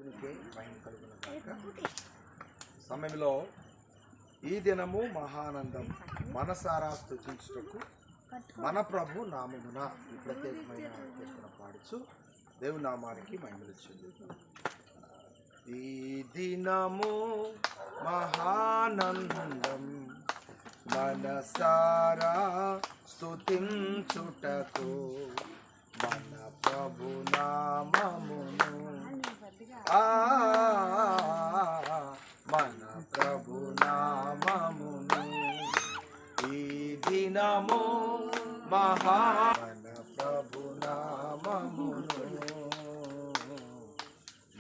దేవునికే మహిమ కలుగును గాక. సమయంలో ఈ దినము మహానందం మనసారా స్తుతించుటకు మన ప్రభు నామమున ఈ ప్రత్యేకమైన కీర్తన పాడుచు దేవుని నామానికి మహిమలిచ్చింది. ఈ దినము మహానందం మనసారా స్తుతించుటకు మన ప్రభు నామమును మన ప్రభు నామమును ఈ దినము మన ప్రభు నామమును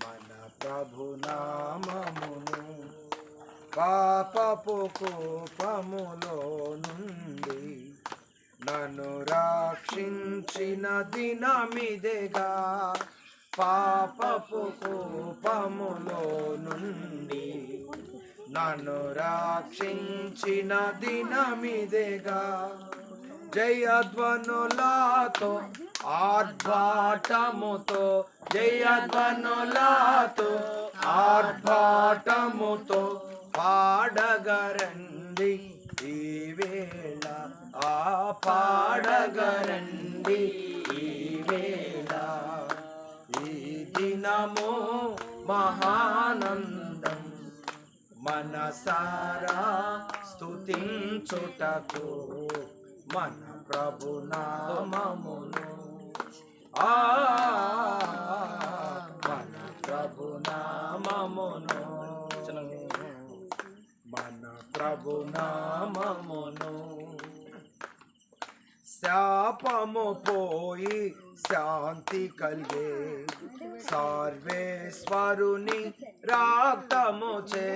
మన ప్రభు నామమును పాపపు కోపములో నుండి నన్ను రక్షించిన దినమిదేగా. పాపపు కోపములో నుండి నన్ను రక్షించిన దినమిదేగా. జయధ్వనులతో ఆర్భాటముతో జయధ్వనులతో ఆర్భాటముతో పాడగరండి ఈ వేళ పాడగరండి ఈ వేళ. ఈ దినము మహానందం మనసారా స్తుతించుటకు మన ప్రభు నామమును మన ప్రభు నామమును మన ప్రభు నామమును. శాపము పోయి శాంతి కలిగే సర్వేశ్వరుని రక్తముచే.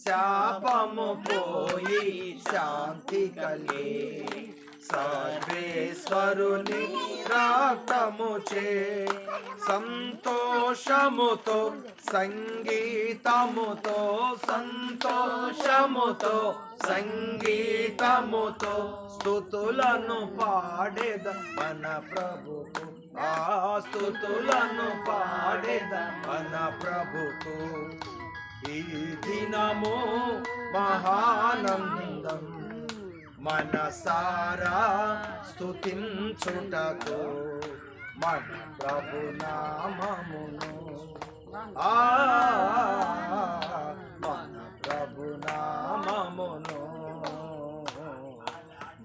శాపము పోయి శాంతి కలిగే సర్వేశ్వరుని రక్తముచే. సంతోషముతో సంగీతముతో సంతోషముతో సంగీతముతో స్తుతులను పాడేద మన ప్రభుకు స్తుతులను పాడేద మన ప్రభుకు. ఈ దినము మహానందం మనసారా స్తుతించుటకు మన ప్రభు నామమును మన ప్రభు నామమును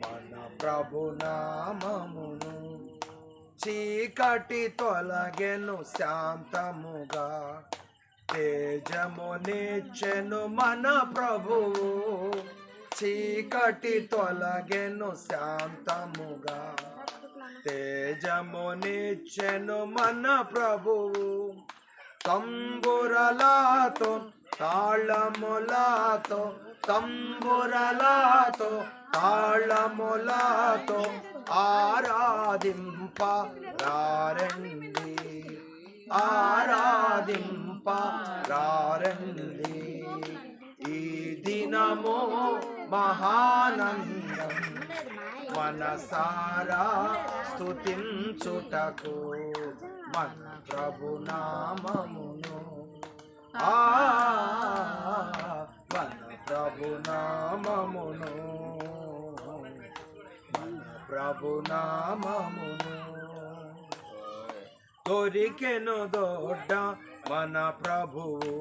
మన ప్రభు నామమును. చీకటి తొలగెను శాంతముగా తేజమునిచ్చెను మన ప్రభువు. చీకటి తొలగెను శాంతముగా తేజమునిచ్చెను మన ప్రభువు. తంబురలతో తాళములతో తంబురలతో తాళములతో ఆరాధింప రారండి ఆరాధింప రారండి. ఈ దినము మహానందం మనసారా స్తుతించుటకు మన ప్రభు నామమును మన ప్రభు నామమును మన ప్రభు నామమును. దొరికెను దొడ్డ మన ప్రభువు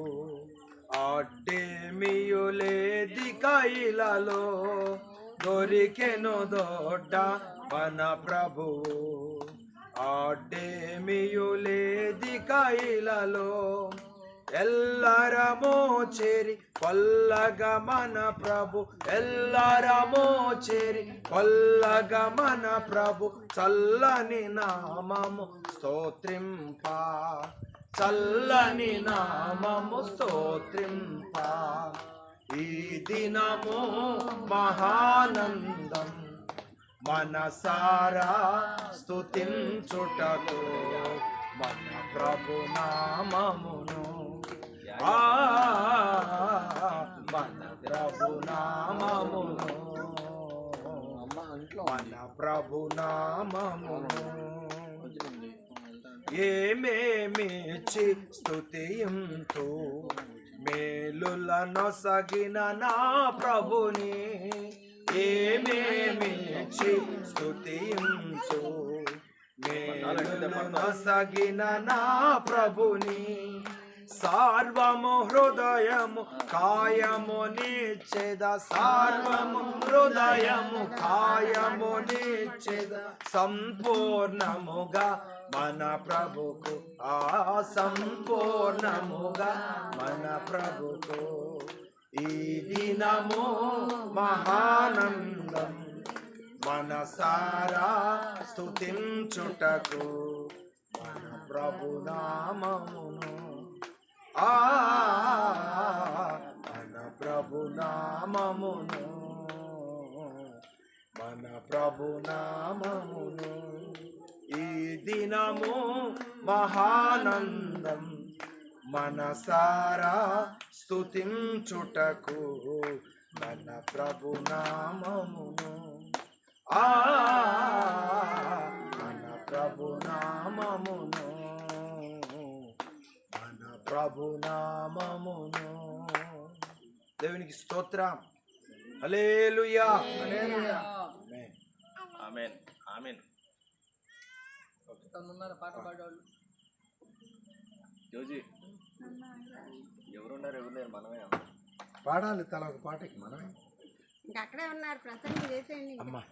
అడ్డేమియులేది కైలలో. దొరికెను దొడ్డ మన ప్రభువు అడ్డేమియులేది కైలలో. ఎల్లరమో చేరి కొల్లగా మన ప్రభు ఎల్లరమో చేరి కొల్లగా మన ప్రభు చల్లని నామము స్తోత్రింప చల్లని నామము స్తోత్రింప. ఈ దినము మహానందం మనసారా స్తుతించుటకు మన ప్రభు నామమును మన ప్రభు నామమును మన ప్రభు నామమును. ఏమేమిచ్చి స్తుతింతు మేలులనొసగిన నా ప్రభుని ఏమేమిచ్చి స్తుతింతు మేలులనొసగిన నా ప్రభుని సర్వము హృదయము కాయము నిచ్చేద సర్వము హృదయము కాయము నిచ్చేద సంపూర్ణముగా మన ప్రభుకు ఆ సంపూర్ణముగా మన ప్రభుకు ఈ దినము మహానందం మనసారా స్తుతించుటకు మన ప్రభు నామమును మన ప్రభు నామమును మన ప్రభు నామమును ఈ దినము మహానందం మనసారా స్తుతించుటకు మన ప్రభు నామమును మన ప్రభు నామమును మన ప్రభు నామమును. దేవునికి స్తోత్రం. హల్లెలూయా హల్లెలూయా ఆమేన్ ఆమేన్ ఆమేన్. పాట పాడేవాళ్ళు జోజీ ఎవరున్నారు? ఎవరు లేరు, మనమే. పాడాలి తల ఒక పాటకి మనమే. ఇంకా అక్కడే ఉన్నారు, ప్రసంగం చేసేయండి. అమ్మా